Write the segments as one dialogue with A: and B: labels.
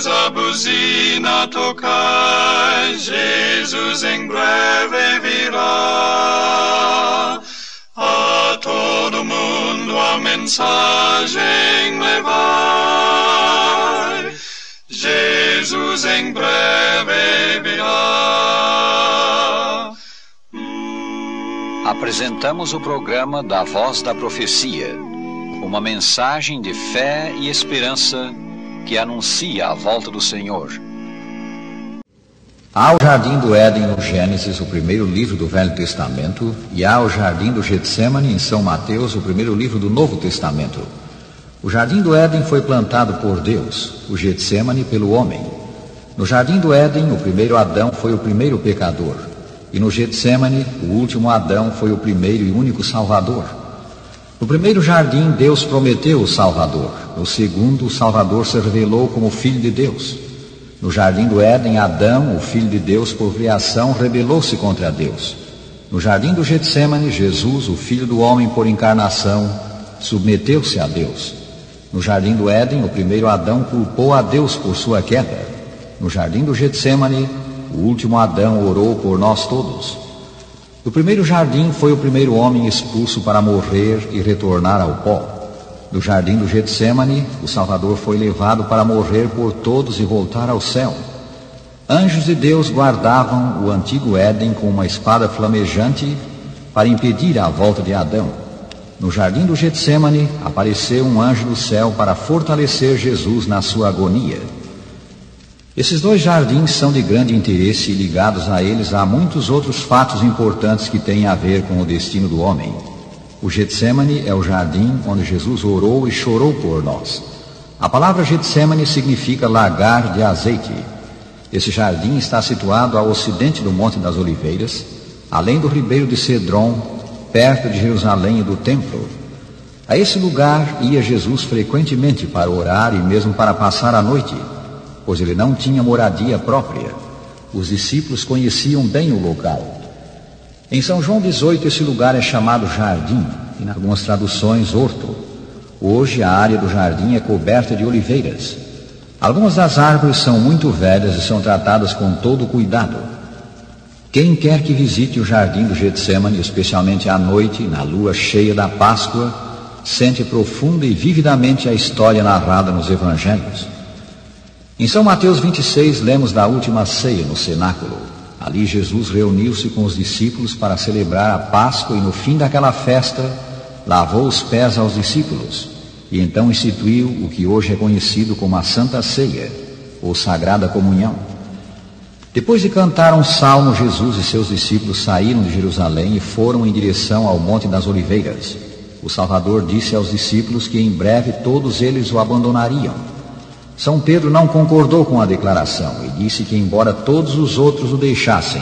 A: Deus, a buzina tocai, Jesus em breve virá. A todo mundo a mensagem levai, Jesus em breve virá.
B: Apresentamos o programa da Voz da Profecia, uma mensagem de fé e esperança que anuncia a volta do Senhor.
C: Há o Jardim do Éden no Gênesis, o primeiro livro do Velho Testamento, e há o Jardim do Getsemane em São Mateus, o primeiro livro do Novo Testamento. O Jardim do Éden foi plantado por Deus, o Getsemane pelo homem. No Jardim do Éden, o primeiro Adão foi o primeiro pecador, e no Getsemane, o último Adão foi o primeiro e único Salvador. No primeiro jardim, Deus prometeu o Salvador. No segundo, o Salvador se revelou como Filho de Deus. No Jardim do Éden, Adão, o Filho de Deus por criação, rebelou-se contra Deus. No Jardim do Getsemane, Jesus, o Filho do Homem por encarnação, submeteu-se a Deus. No Jardim do Éden, o primeiro Adão culpou a Deus por sua queda. No Jardim do Getsemane, o último Adão orou por nós todos. No primeiro jardim foi o primeiro homem expulso para morrer e retornar ao pó. No Jardim do Getsemane, o Salvador foi levado para morrer por todos e voltar ao céu. Anjos de Deus guardavam o antigo Éden com uma espada flamejante para impedir a volta de Adão. No Jardim do Getsemane, apareceu um anjo do céu para fortalecer Jesus na sua agonia. Esses dois jardins são de grande interesse e ligados a eles há muitos outros fatos importantes que têm a ver com o destino do homem. O Getsemane é o jardim onde Jesus orou e chorou por nós. A palavra Getsemane significa lagar de azeite. Esse jardim está situado ao ocidente do Monte das Oliveiras, além do ribeiro de Cedron, perto de Jerusalém e do templo. A esse lugar ia Jesus frequentemente para orar e mesmo para passar a noite, pois ele não tinha moradia própria. Os discípulos conheciam bem o local. Em São João 18, esse lugar é chamado jardim, e em algumas traduções, horto. Hoje, a área do jardim é coberta de oliveiras. Algumas das árvores são muito velhas e são tratadas com todo cuidado. Quem quer que visite o jardim do Getsemane, especialmente à noite, na lua cheia da Páscoa, sente profunda e vividamente a história narrada nos Evangelhos. Em São Mateus 26, lemos da última ceia no cenáculo. Ali Jesus reuniu-se com os discípulos para celebrar a Páscoa e no fim daquela festa lavou os pés aos discípulos e então instituiu o que hoje é conhecido como a Santa Ceia, ou Sagrada Comunhão. Depois de cantar um salmo, Jesus e seus discípulos saíram de Jerusalém e foram em direção ao Monte das Oliveiras. O Salvador disse aos discípulos que em breve todos eles o abandonariam. São Pedro não concordou com a declaração e disse que, embora todos os outros o deixassem,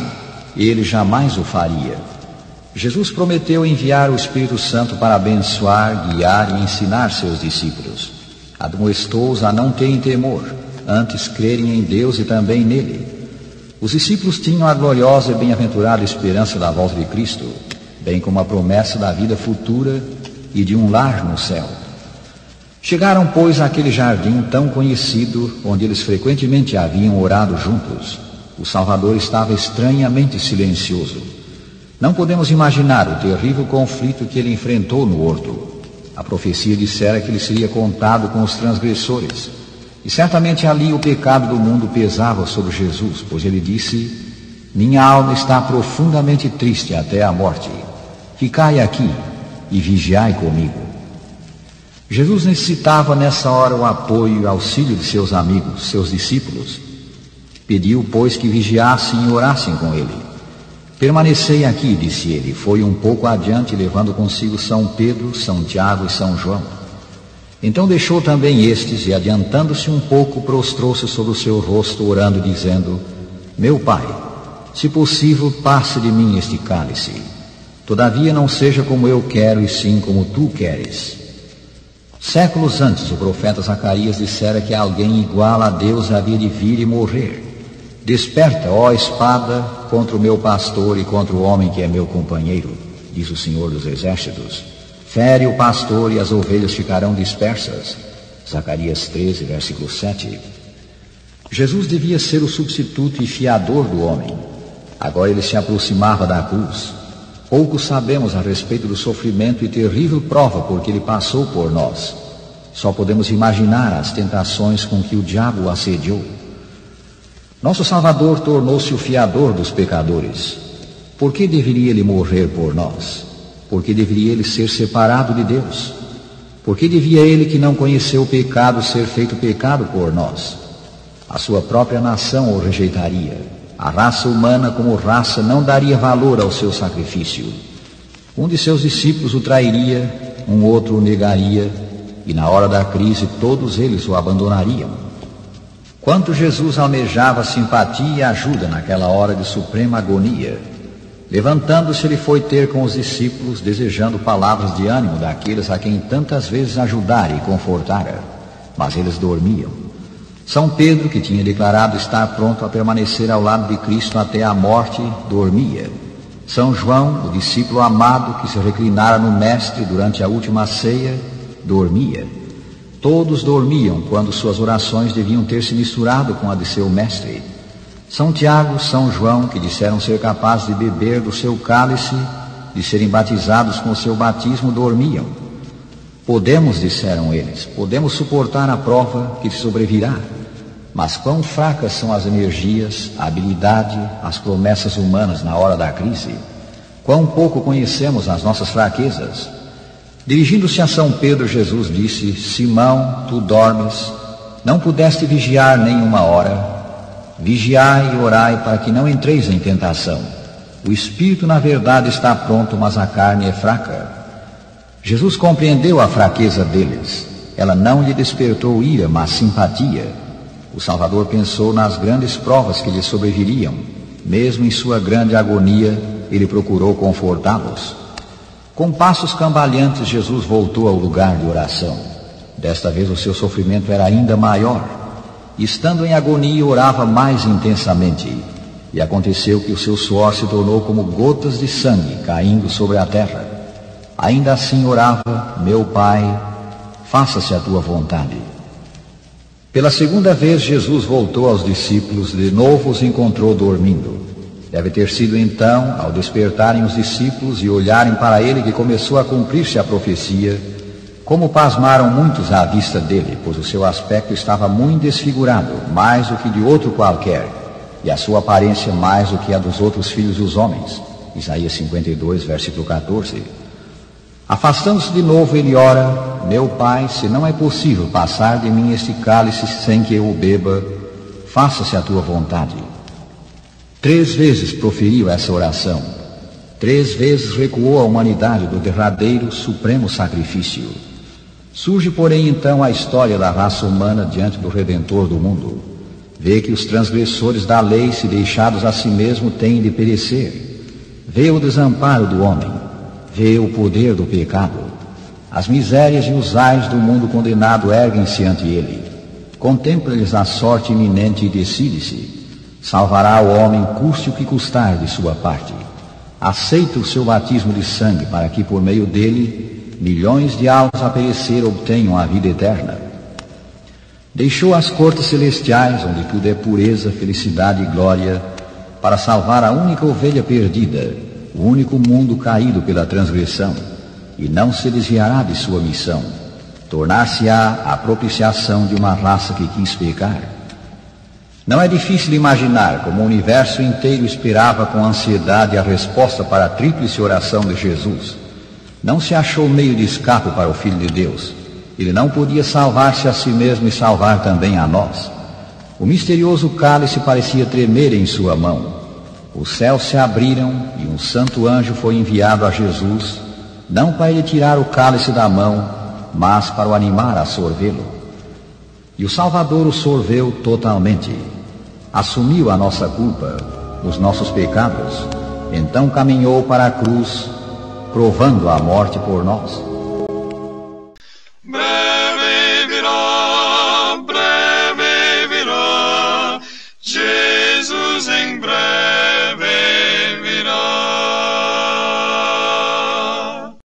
C: ele jamais o faria. Jesus prometeu enviar o Espírito Santo para abençoar, guiar e ensinar seus discípulos. Admoestou-os a não terem temor, antes crerem em Deus e também nele. Os discípulos tinham a gloriosa e bem-aventurada esperança da volta de Cristo, bem como a promessa da vida futura e de um lar no céu. Chegaram, pois, àquele jardim tão conhecido, onde eles frequentemente haviam orado juntos. O Salvador estava estranhamente silencioso. Não podemos imaginar o terrível conflito que ele enfrentou no horto. A profecia dissera que ele seria contado com os transgressores. E certamente ali o pecado do mundo pesava sobre Jesus, pois ele disse: minha alma está profundamente triste até a morte. Ficai aqui e vigiai comigo. Jesus necessitava nessa hora o apoio e auxílio de seus amigos, seus discípulos. Pediu, pois, que vigiassem e orassem com ele. Permanecei aqui, disse ele. Foi um pouco adiante, levando consigo São Pedro, São Tiago e São João. Então deixou também estes e, adiantando-se um pouco, prostrou-se sobre o seu rosto, orando, dizendo: meu Pai, se possível, passe de mim este cálice. Todavia não seja como eu quero, e sim como tu queres. Séculos antes, o profeta Zacarias dissera que alguém igual a Deus havia de vir e morrer. Desperta, ó espada, contra o meu pastor e contra o homem que é meu companheiro, diz o Senhor dos Exércitos. Fere o pastor e as ovelhas ficarão dispersas. Zacarias 13, versículo 7. Jesus devia ser o substituto e fiador do homem. Agora ele se aproximava da cruz. Pouco sabemos a respeito do sofrimento e terrível prova por que ele passou por nós. Só podemos imaginar as tentações com que o diabo o assediou. Nosso Salvador tornou-se o fiador dos pecadores. Por que deveria ele morrer por nós? Por que deveria ele ser separado de Deus? Por que devia ele, que não conheceu o pecado, ser feito pecado por nós? A sua própria nação o rejeitaria. A raça humana, como raça, não daria valor ao seu sacrifício. Um de seus discípulos o trairia, um outro o negaria, e na hora da crise todos eles o abandonariam. Quanto Jesus almejava simpatia e ajuda naquela hora de suprema agonia. Levantando-se, ele foi ter com os discípulos, desejando palavras de ânimo daqueles a quem tantas vezes ajudara e confortara, mas eles dormiam. São Pedro, que tinha declarado estar pronto a permanecer ao lado de Cristo até a morte, dormia. São João, o discípulo amado que se reclinara no Mestre durante a última ceia, dormia. Todos dormiam quando suas orações deviam ter se misturado com a de seu Mestre. São Tiago, São João, que disseram ser capazes de beber do seu cálice, de serem batizados com o seu batismo, dormiam. Podemos, disseram eles, podemos suportar a prova que sobrevirá. Mas quão fracas são as energias, a habilidade, as promessas humanas na hora da crise. Quão pouco conhecemos as nossas fraquezas. Dirigindo-se a São Pedro, Jesus disse: Simão, tu dormes, não pudeste vigiar nem uma hora. Vigiai e orai para que não entreis em tentação. O espírito, na verdade, está pronto, mas a carne é fraca. Jesus compreendeu a fraqueza deles. Ela não lhe despertou ira, mas simpatia. O Salvador pensou nas grandes provas que lhe sobreviriam. Mesmo em sua grande agonia, ele procurou confortá-los. Com passos cambaleantes, Jesus voltou ao lugar de oração. Desta vez o seu sofrimento era ainda maior. Estando em agonia, orava mais intensamente. E aconteceu que o seu suor se tornou como gotas de sangue caindo sobre a terra. Ainda assim orava: Meu Pai, faça-se a tua vontade. Pela segunda vez, Jesus voltou aos discípulos, de novo os encontrou dormindo. Deve ter sido então, ao despertarem os discípulos e olharem para ele, que começou a cumprir-se a profecia, como pasmaram muitos à vista dele, pois o seu aspecto estava muito desfigurado, mais do que de outro qualquer, e a sua aparência mais do que a dos outros filhos dos homens. Isaías 52, versículo 14. Afastando-se de novo, ele ora: Meu Pai, se não é possível passar de mim este cálice sem que eu o beba, faça-se a tua vontade. 3 vezes proferiu essa oração. 3 vezes recuou a humanidade do derradeiro, supremo sacrifício. Surge, porém, então a história da raça humana diante do Redentor do mundo. Vê que os transgressores da lei, se deixados a si mesmo, têm de perecer. Vê o desamparo do homem. Vê o poder do pecado. As misérias e os ais do mundo condenado erguem-se ante ele. Contempla-lhes a sorte iminente e decide-se. Salvará o homem, custe o que custar de sua parte. Aceita o seu batismo de sangue, para que por meio dele milhões de almas a perecer obtenham a vida eterna. Deixou as cortes celestiais, onde tudo é pureza, felicidade e glória, para salvar a única ovelha perdida, o único mundo caído pela transgressão, e não se desviará de sua missão, tornar-se-á a propiciação de uma raça que quis pecar. Não é difícil imaginar como o universo inteiro esperava com ansiedade a resposta para a tríplice oração de Jesus. Não se achou meio de escape para o Filho de Deus. Ele não podia salvar-se a si mesmo e salvar também a nós. O misterioso cálice parecia tremer em sua mão. Os céus se abriram e um santo anjo foi enviado a Jesus, não para ele tirar o cálice da mão, mas para o animar a sorvê-lo. E o Salvador o sorveu totalmente. Assumiu a nossa culpa, os nossos pecados, então caminhou para a cruz, provando a morte por nós.